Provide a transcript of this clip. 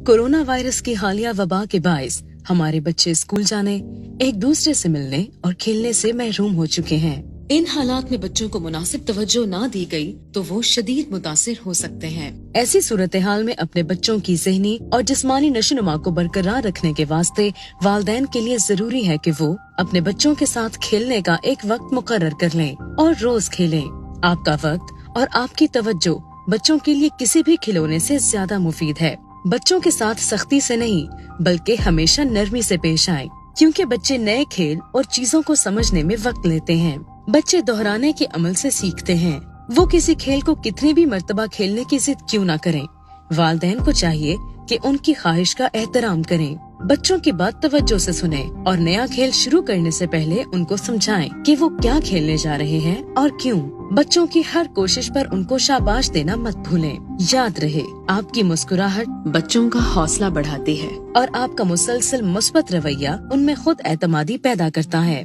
Corona virus की हालिया वबा के बायस हमारे बच्चे स्कूल जाने, एक दूसरे से मिलने और खेलने से महरूम हो चुके हैं। इन हालात में बच्चों को मुनासिब तवज्जो ना दी गई तो वो शदीद मुतासिर हो सकते हैं। ऐसी सूरत हाल में अपने बच्चों की ज़हनी और जिस्मानी नशोनुमा को बरकरार रखने के वास्ते वालिदैन के लिए जरूरी है कि वो अपने बच्चों के साथ खेलने का एक वक्त मुकर्रर कर लें और रोज खेलें। आपका वक्त और आपकी तवज्जो बच्चों के लिए किसी भी खिलौने से ज्यादा मुफीद है। बच्चों के साथ सख्ती से नहीं बल्कि हमेशा नरमी से पेश आएं, क्योंकि बच्चे नए खेल और चीजों को समझने में वक्त लेते हैं। बच्चे दोहराने के अमल से सीखते हैं। वो किसी खेल को कितनी भी मर्तबा खेलने की जिद क्यों ना करें, वालिदैन को चाहिए कि उनकी ख्वाहिश का एहतराम करें। बच्चों की बात तवज्जो से सुने और नया खेल शुरू करने से पहले उनको समझाएं कि वो क्या खेलने जा रहे हैं और क्यों। बच्चों की हर कोशिश पर उनको शाबाश देना मत भूलें। याद रहे, आपकी मुस्कुराहट बच्चों का हौसला बढ़ाती है और आपका मुसलसल मुस्बत रवैया उनमें खुद एतमादी पैदा करता है।